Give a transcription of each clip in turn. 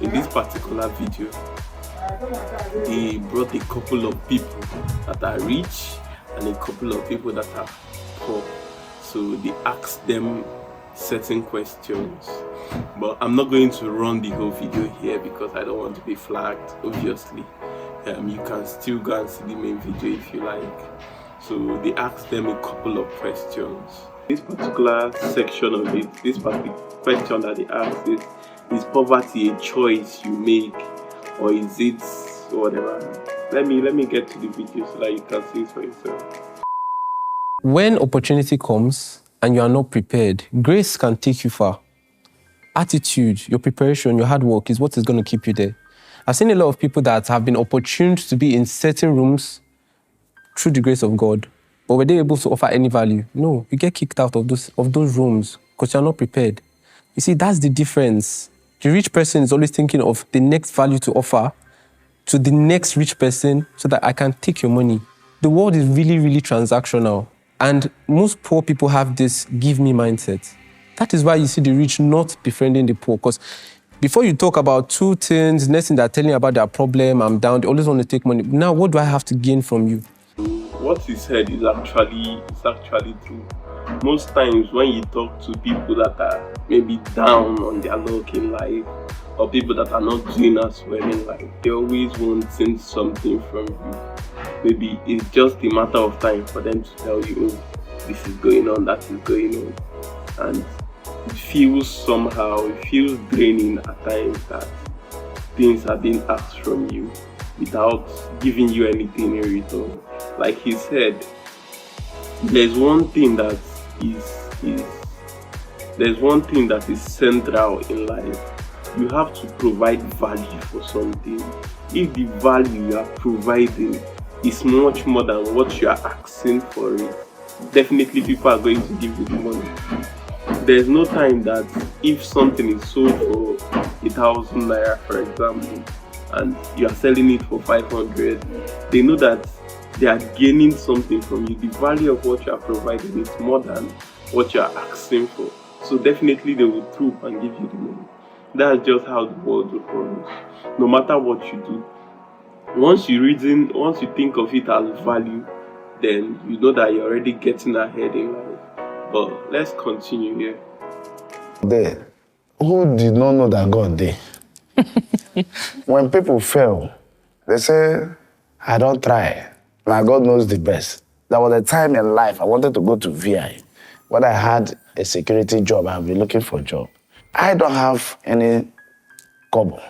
In this particular video, they brought a couple of people that are rich and a couple of people that are poor. So they asked them certain questions, but I'm not going to run the whole video here because I don't want to be flagged, obviously. You can still go and see the main video if you like. So they asked them a couple of questions. This particular section of it, this particular question that they asked is poverty a choice you make, or is it whatever? Let me get to the video so that you can see it for yourself. When opportunity comes and you are not prepared, grace can take you far. Attitude, your preparation, your hard work is what is going to keep you there. I've seen a lot of people that have been opportuned to be in certain rooms through the grace of God, but were they able to offer any value? No, you get kicked out of those rooms because you're not prepared. You see, that's the difference. The rich person is always thinking of the next value to offer to the next rich person so that I can take your money. The world is really, really transactional. And most poor people have this give me mindset. That is why you see the rich not befriending the poor. Because before you talk about two things, next thing they're telling you about their problem, I'm down, they always want to take money. Now, what do I have to gain from you? What he said is actually true. Most times when you talk to people that are maybe down on their luck in life, or people that are not doing as well in life, they always want something from you. Maybe it's just a matter of time for them to tell you, oh, this is going on, that is going on. And it feels draining at times that things are being asked from you without giving you anything in return. Like he said, there's one thing that is central in life. You have to provide value for something. If the value you are providing is much more than what you are asking for it, definitely people are going to give you the money. There's no time that if something is sold for 1,000 naira, for example, and you are selling it for 500, they know that they are gaining something from you. The value of what you are providing is more than what you are asking for. So definitely they will troop and give you the money. That's just how the world runs. No matter what you do, once you think of it as value, then you know that you're already getting ahead in life. But let's continue here. There, who did not know that God did? When people fail, they say, I don't try. Now God knows the best. There was a time in life I wanted to go to VI. When I had a security job, I've been looking for a job. I don't have any kobo.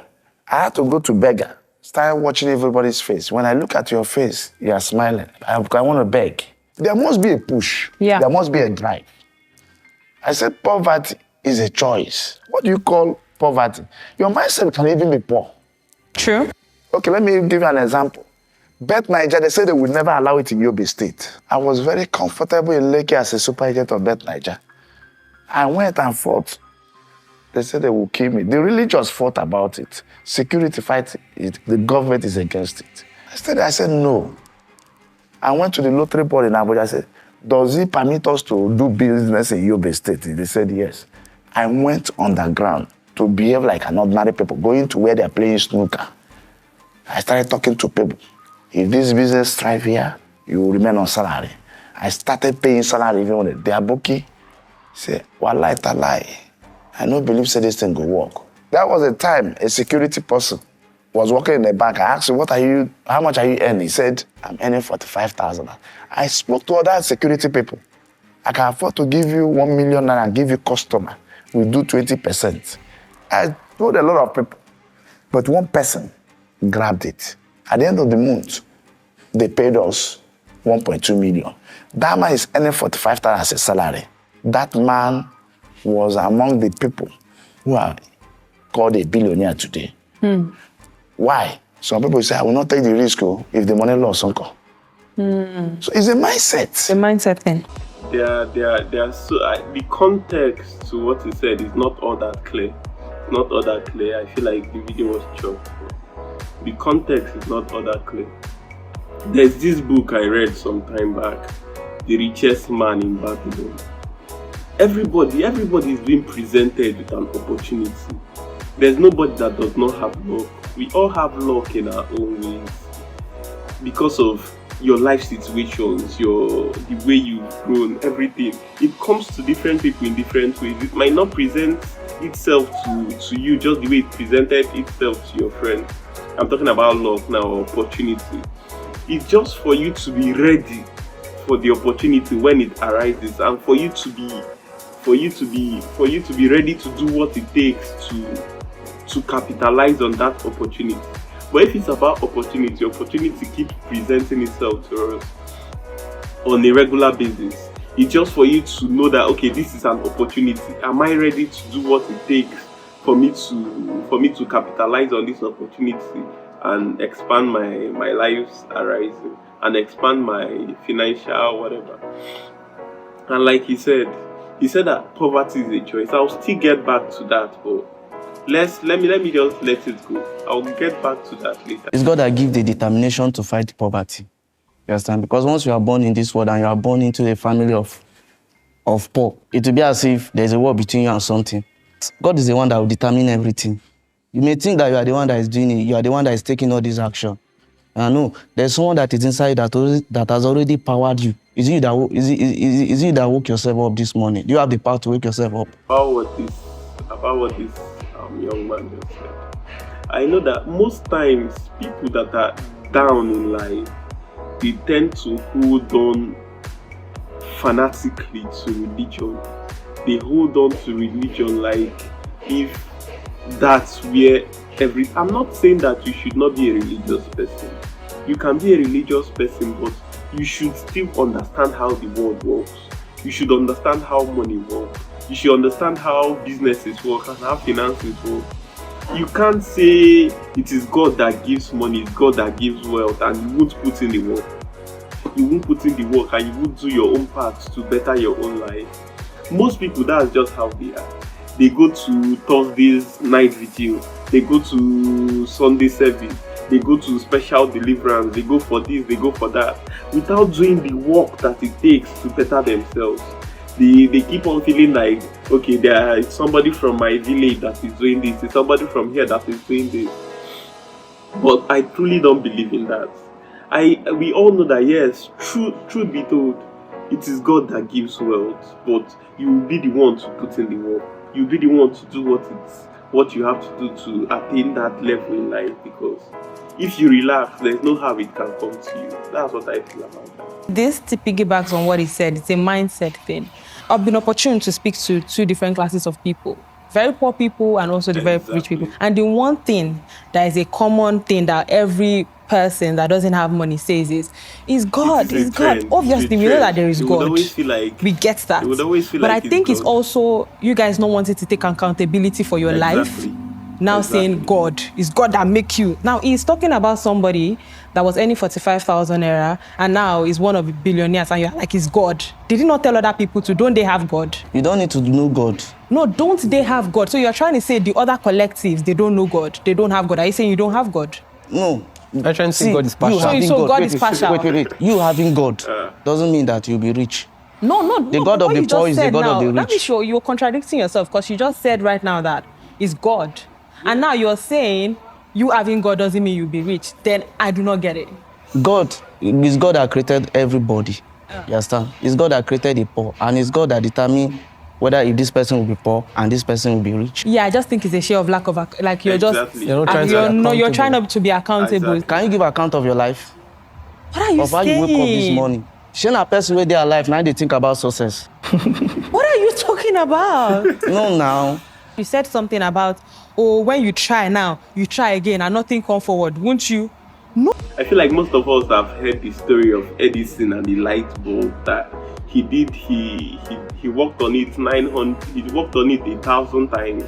I had to go to beggar, start watching everybody's face. When I look at your face, you are smiling. I want to beg. There must be a push. Yeah. There must be a drive. I said poverty is a choice. What do you call poverty? Your mindset can even be poor. True. Okay, let me give you an example. Bet Niger, they said they would never allow it in Yobe State. I was very comfortable in Lekki as a super agent of Bet Niger. I went and fought. They said they will kill me. They really just fought about it. Security fight it. The government is against it. I said no. I went to the lottery board in Abuja. I said, does it permit us to do business in Yobe State? They said yes. I went underground to behave like an ordinary people, going to where they're playing snooker. I started talking to people. If this business thrive here, you will remain on salary. I started paying salary even when they are booking. Say, wallahi talai, I don't believe this thing will work. That was a time a security person was working in the bank. I asked him, how much are you earning? He said, I'm earning 45,000. I spoke to other security people. I can afford to give you 1 million and give you customer. We do 20%. I told a lot of people, but one person grabbed it. At the end of the month, they paid us 1.2 million. That man is earning 45,000 as a salary. That man was among the people who are called a billionaire today. Why? Some people say, I will not take the risk if the money loss, uncle. So it's a mindset. The mindset thing. The context to what he said is not all that clear. I feel like the video was chopped. The context is not all that clear. There's this book I read some time back, The Richest Man in Babylon. Everybody is being presented with an opportunity. There's nobody that does not have luck. We all have luck in our own ways because of your life situations, the way you've grown, everything. It comes to different people in different ways. It might not present itself to you just the way it presented itself to your friend. I'm talking about luck now, opportunity. It's just for you to be ready for the opportunity when it arises, and for you to be ready to do what it takes to capitalize on that opportunity. But if it's about opportunity keeps presenting itself to us on a regular basis. It's just for you to know that, okay, this is an opportunity. Am I ready to do what it takes for me to capitalize on this opportunity and expand my life's horizon and expand my financial whatever? And like he said that poverty is a choice. I'll still get back to that, but let me just let it go. I'll get back to that later. It's God that gives the determination to fight poverty. You understand? Because once you are born in this world and you are born into a family of poor, it will be as if there's a war between you and something. God is the one that will determine everything. You may think that you are the one that is doing it, you are the one that is taking all this action. And no, there's someone that is inside that has already powered you. Is it you that woke yourself up this morning? Do you have the power to wake yourself up? About what this young man just said. I know that most times people that are down in life, they tend to hold on fanatically to religion. They hold on to religion like if that's where I'm not saying that you should not be a religious person. You can be a religious person, but you should still understand how the world works. You should understand how money works. You should understand how businesses work and how finances work. You can't say it is God that gives money, it's God that gives wealth, and you won't put in the work. You won't put in the work and you won't do your own part to better your own life. Most people, that's just how they are. They go to Thursday's night vigil, they go to Sunday service, they go to special deliverance, they go for this, they go for that, without doing the work that it takes to better themselves. They keep on feeling like, okay, there is somebody from my village that is doing this, there's somebody from here that is doing this. But I truly don't believe in that. We all know that, yes, truth be told, it is God that gives wealth, but you will be the one to put in the work. You'll be the one to do what you have to do to attain that level in life, because if you relax, there's no how it can come to you. That's what I feel about that. This piggybacks on what he said. It's a mindset thing. I've been opportune to speak to two different classes of people. Very poor people and also the very rich people. And the one thing that is a common thing that every person that doesn't have money says is God. Is God. Obviously, we know that there is God. Always feel like, we get that. But I think it's also you guys not wanting to take accountability for your life. Now saying God, is God that make you. Now he's talking about somebody that was earning 45,000 naira and now is one of the billionaires and you're like, is God. Did he not tell other people to, don't they have God? You don't need to know God. No, don't they have God? So you're trying to say the other collectives, they don't know God, they don't have God. Are you saying you don't have God? No. I'm trying to say God is partial. So God is partial. Wait. You having God doesn't mean that you'll be rich. No. The God of the poor is the God of the rich. Let me show you, you're contradicting yourself because you just said right now that it's God. And now you're saying you having God doesn't mean you'll be rich. Then I do not get it. God is God that created everybody. You understand? It's God that created the poor. And it's God that determines whether if this person will be poor and this person will be rich. Yeah, I just think it's a share of lack of, like you're Exactly. you're trying to be accountable. Exactly. Can you give account of your life? What are you Of how you wake up this morning? Shouldn't a person where they are alive, now they think about success. What are you talking about? No, now. You said something about, oh, when you try now, you try again and nothing come forward, won't you? No. I feel like most of us have heard the story of Edison and the light bulb that he did. He worked on it 1,000 times.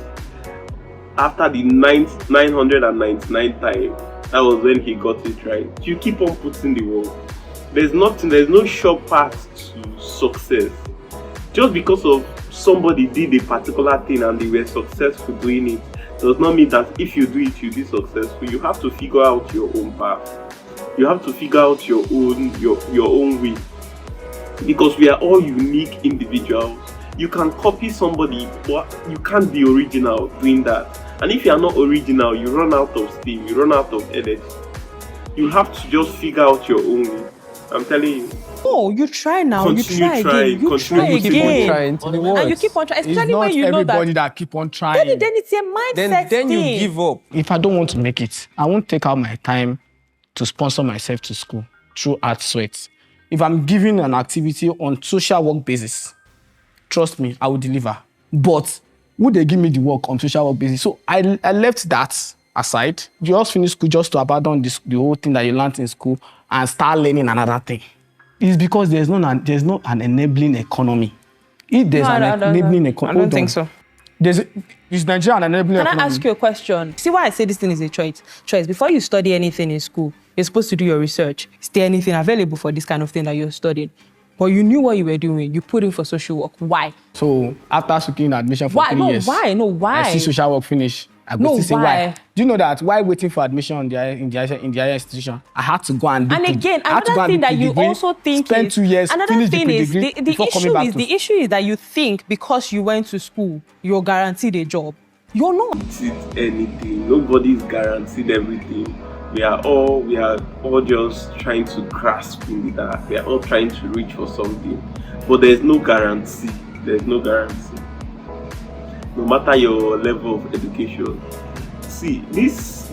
After the 999th time, that was when he got it right. You keep on putting the work. There's no short path to success. Just because of somebody did a particular thing and they were successful doing it does not mean that if you do it, you'll be successful. You have to figure out your own path. You have to figure out your own way. Because we are all unique individuals. You can copy somebody, but you can't be original doing that. And if you are not original, you run out of steam, you run out of energy. You have to just figure out your own way. I'm telling you. No, you try now. Continue you try trying, again. You continue try Keep on again. trying till it works. And you keep on trying, It's especially not when you know everybody that. that keep on trying. Then it's a mindset Then you thing. give up. If I don't want to make it, I won't take out my time to sponsor myself to school through Art Sweat. If I'm giving an activity on social work basis, trust me, I will deliver. But would they give me the work on social work basis? So I left that aside. You just finish school just to abandon the whole thing that you learned in school and start learning another thing. It's because there's not an enabling economy. If there's enabling economy, I don't think so. Is Nigeria an enabling Can economy? I ask you a question? See why I say this thing is a choice? Before you study anything in school, you're supposed to do your research. Is there anything available for this kind of thing that you're studying? But you knew what you were doing. You put in for social work. Why? So after seeking admission for Why? 3 No, years, why? No, why? I see social work finish. I go No, still say why? why. Do you know that while waiting for admission in the higher institution, I had to go and do And again, I had to go another and thing do that you pre-degree, also think spend is 2 years, another finish thing the is pre-degree before coming back to the issue is that you think because you went to school, you're guaranteed a job. You're not. It's anything. Nobody's guaranteed everything. We are all just trying to grasp in that. We are all trying to reach for something. But there's no guarantee. There's no guarantee. No matter your level of education. See, this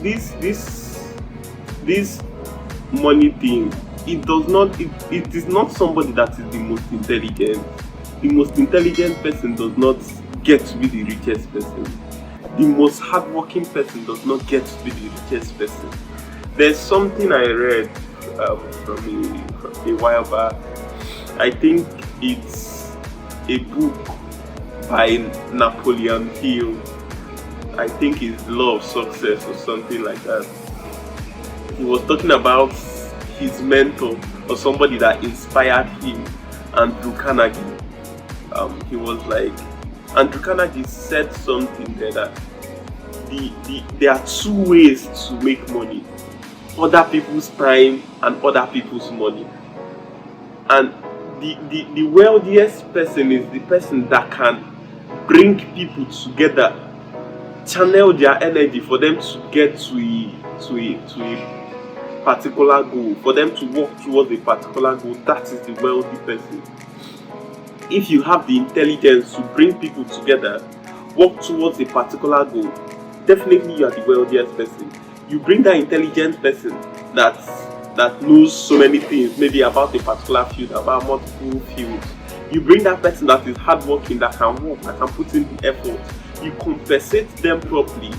money thing, it is not somebody that is the most intelligent. The most intelligent person does not get to be the richest person. The most hardworking person does not get to be the richest person. There's something I read from a while back. I think it's a book by Napoleon Hill. I think it's Law of Success or something like that. He was talking about his mentor or somebody that inspired him, Andrew Carnegie. He was like, Andrew Carnegie said something there that there are 2 ways to make money: other people's time and other people's money. And the wealthiest person is the person that can bring people together, channel their energy for them to get to a particular goal, for them to work towards a particular goal. That is the wealthy person. If you have the intelligence to bring people together, work towards a particular goal, definitely you are the wealthiest person. You bring that intelligent person that knows so many things, maybe about a particular field, about multiple fields. You bring that person that is hardworking, that can work, that can put in the effort. You compensate them properly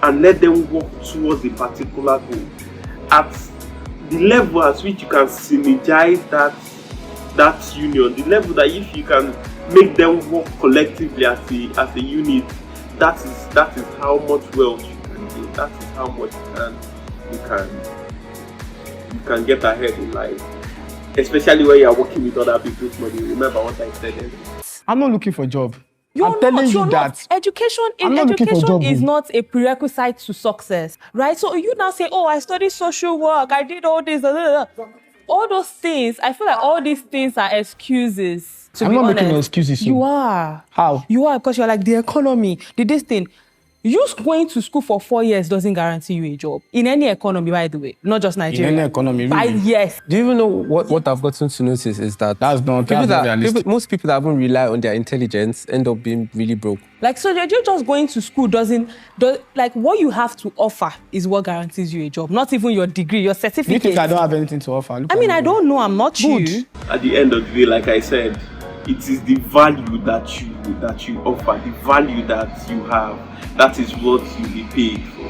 and let them work towards a particular goal. At the level at which you can synergize that union, the level that if you can make them work collectively as a unit, that is how much wealth you can do. That is how much you can get ahead in life. Especially when you are working with other people's money. Remember what I said earlier. I'm not looking for a job. You're I'm telling you're you that. Education I'm not looking for a job. is not a prerequisite to success, right? So you now say, oh, I studied social work, I did all this, all those things. I feel like all these things are excuses. To I'm be not honest. making no excuses. So. You are. How? You are, because you're like the economy, this thing. You going to school for 4 years doesn't guarantee you a job. In any economy, by the way, not just Nigeria. In any economy, really? 5 years. Do you even know what I've gotten to notice is that most people that even rely on their intelligence end up being really broke. Like, so you're just going to school like what you have to offer is what guarantees you a job, not even your degree, your certificate. You think I don't have anything to offer? Look I mean, at me. I don't know, I'm not you. At the end of the day, like I said, it is the value that you offer, the value that you have. That is what you'll be paid for.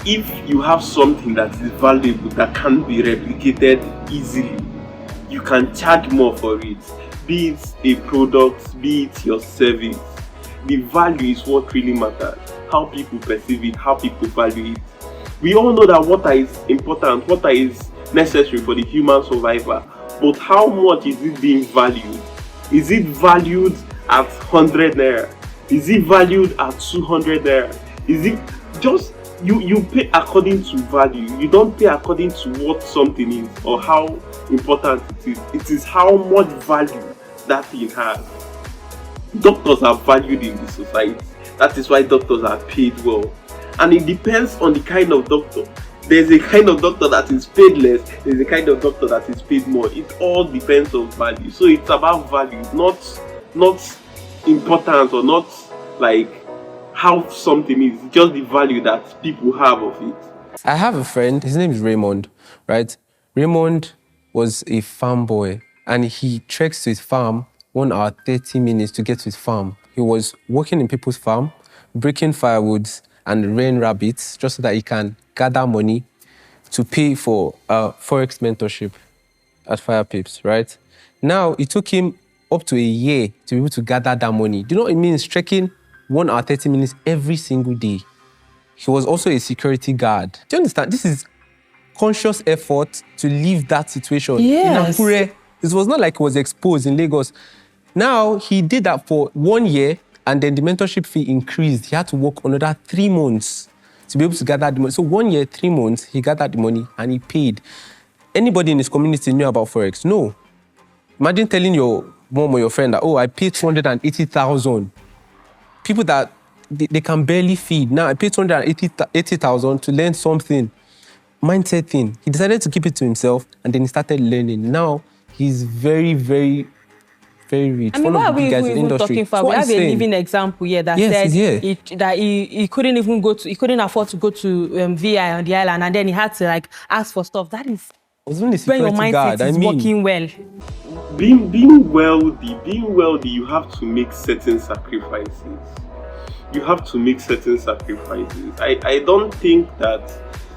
If you have something that is valuable, that can be replicated easily, you can charge more for it. Be it a product, be it your service. The value is what really matters. How people perceive it, how people value it. We all know that water is important, water is necessary for the human survival. But how much is it being valued? Is it valued at 100 naira? Is it valued at 200 naira? Is it just you pay according to value? You don't pay according to what something is or how important it is. It is how much value that thing has. Doctors are valued in the society. That is why doctors are paid well. And it depends on the kind of doctor. There's a kind of doctor that is paid less, there's a kind of doctor that is paid more. It all depends on value. So it's about value, not importance, or not like how something is, just the value that people have of it. I have a friend, his name is Raymond, right? Raymond was a farm boy and he treks to his farm 1 hour, 30 minutes to get to his farm. He was working in people's farm, breaking firewoods and rearing rabbits just so that he can gather money to pay for Forex mentorship at Fire Pips, right? Now, it took him up to a year to be able to gather that money. Do you know what it means? Trekking 1 hour, 30 minutes every single day. He was also a security guard. Do you understand? This is conscious effort to leave that situation. Yes. In Akure, this was not like he was exposed in Lagos. Now, he did that for 1 year, and then the mentorship fee increased. He had to work another 3 months to be able to gather the money. So 1 year, 3 months, he gathered the money and he paid. Anybody in his community knew about Forex? No. Imagine telling your mom or your friend that, oh, I paid 280,000. People that they can barely feed. Now I paid 280,000 to learn something. Mindset thing. He decided to keep it to himself and then he started learning. Now he's very, very, very rich. I mean, why are we even talking for? We have a living example here that said he couldn't even he couldn't afford to go to VI on the island, and then he had to like ask for stuff. That is when your mindset is working well. Being wealthy, you have to make certain sacrifices. You have to make certain sacrifices. I don't think that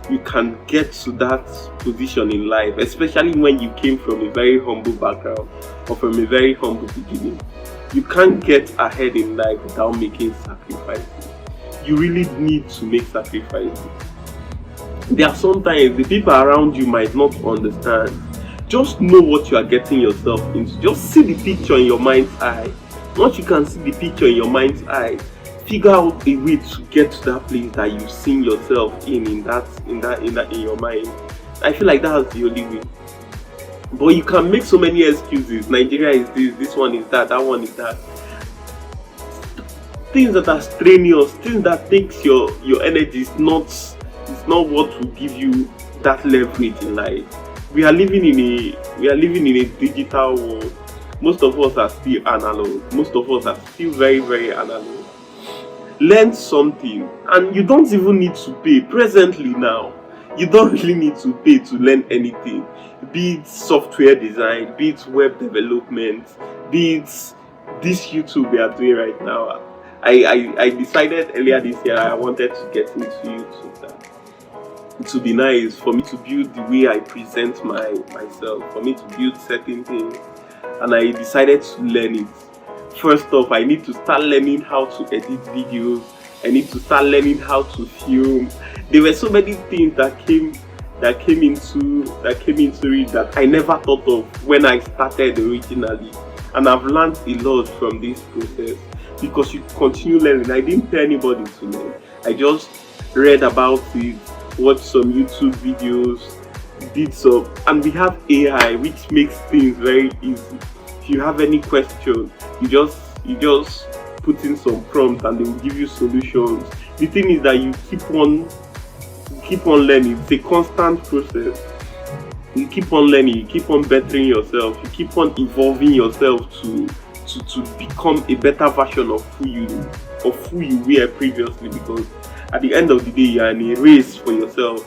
you can get to that position in life, especially when you came from a very humble background or from a very humble beginning. You can't get ahead in life without making sacrifices. You really need to make sacrifices. There are sometimes the people around you might not understand. Just know what you are getting yourself into. Just see the picture in your mind's eye. Once you can see the picture in your mind's eye, figure out a way to get to that place that you've seen yourself in your mind. I feel like that's the only way. But you can make so many excuses. Nigeria is this one is that one is that. Things that are strenuous, things that takes your energy is not what will give you that leverage in life. We are living in a digital world. Most of us are still analog. Most of us are still very, very analog. Learn something, and you don't even need to pay. Presently now, you don't really need to pay to learn anything. Be it software design, be it web development, be it this YouTube we are doing right now. I decided earlier this year I wanted to get into YouTube. It would be nice for me to build the way I present myself, for me to build certain things, and I decided to learn it. First off, I need to start learning how to edit videos. I need to start learning how to film. There were so many things that came into it that I never thought of when I started originally, and I've learned a lot from this process because you continue learning. I didn't tell anybody to learn. I just read about it, watched some YouTube videos, did some, and we have AI, which makes things very easy. If you have any question, you just put in some prompts and they will give you solutions. The thing is that you keep on learning. It's a constant process. You keep on learning, you keep on bettering yourself, you keep on evolving yourself to become a better version of who you were previously, because at the end of the day you are in a race for yourself,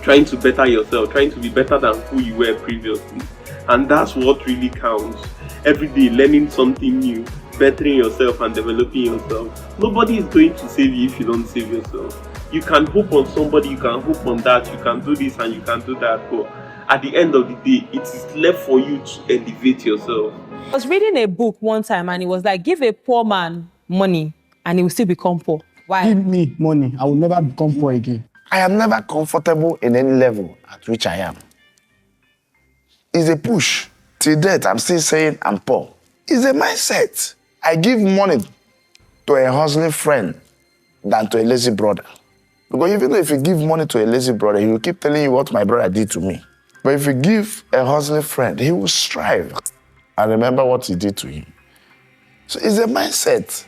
trying to better yourself, trying to be better than who you were previously. And that's what really counts. Every day learning something new, bettering yourself and developing yourself. Nobody is going to save you if you don't save yourself. You can hope on somebody, you can hope on that, you can do this and you can do that, but at the end of the day, it is left for you to elevate yourself. I was reading a book one time and it was like, give a poor man money and he will still become poor. Why? Give me money, I will never become poor again. I am never comfortable in any level at which I am. It's a push. Till death, I'm still saying I'm poor. It's a mindset. I give money to a hustling friend than to a lazy brother. Because even if you give money to a lazy brother, he will keep telling you what my brother did to me. But if you give a hustling friend, he will strive and remember what he did to him. So it's a mindset.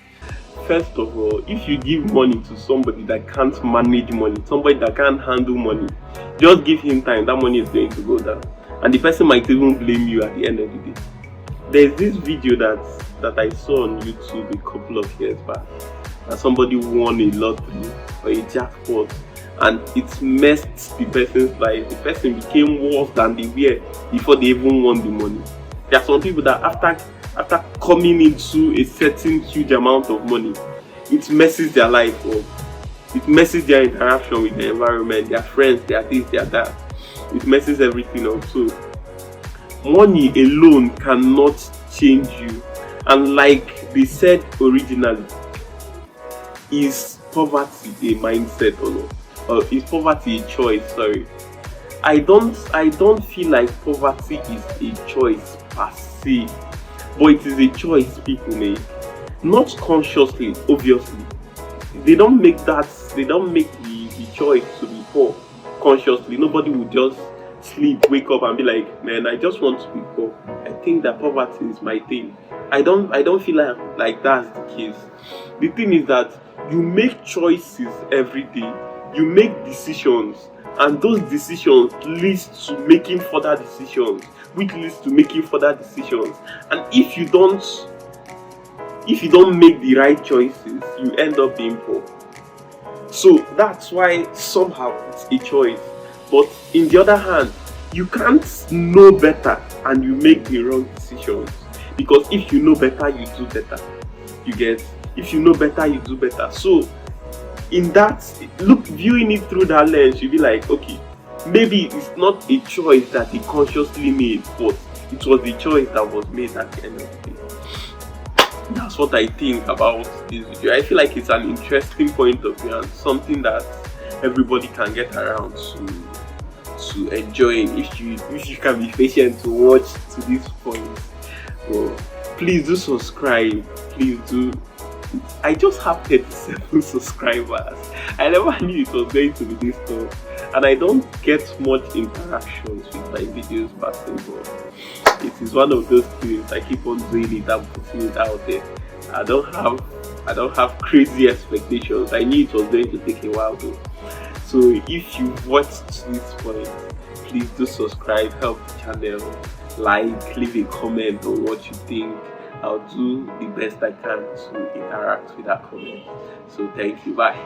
First of all, if you give money to somebody that can't manage money, somebody that can't handle money, just give him time, that money is going to go down. And the person might even blame you at the end of the day. There's this video that I saw on YouTube a couple of years back, that somebody won a lottery or a jackpot, and it messed the person's life. The person became worse than they were before they even won the money. There are some people that after coming into a certain huge amount of money, it messes their life up. It messes their interaction with the environment, their friends, their this, their that. It messes everything up. So money alone cannot change you. And like they said originally, is poverty a mindset or not? Or is poverty a choice? Sorry. I don't feel like poverty is a choice per se, but it is a choice people make. Not consciously, obviously. They don't make the choice to be poor consciously. Nobody would just sleep, wake up and be like, man, I just want to be poor. I think that poverty is my thing. I don't feel like that's the case. The thing is that you make choices every day. You make decisions, and those decisions lead to making further decisions, which leads to making further decisions. And if you don't make the right choices, you end up being poor. So that's why somehow it's a choice. But in the other hand, you can't know better and you make the wrong decisions. Because if you know better, you do better. You get? If you know better, you do better. So in that, viewing it through that lens, you'll be like, okay, maybe it's not a choice that he consciously made, but it was the choice that was made at the end of the day. That's what I think about this video. I feel like it's an interesting point of view and something that everybody can get around to enjoying if you can be patient to watch to this point. Well, please do subscribe. Please do. I just have 37 subscribers. I never knew it was going to be this tough, and I don't get much interactions with my videos back then, but it is one of those things. I keep on doing it and putting it out there. I don't have crazy expectations. I knew it was going to take a while though. So if you've watched to this point, please do subscribe, help the channel, like, leave a comment on what you think. I'll do the best I can to interact with that comment. So thank you, bye.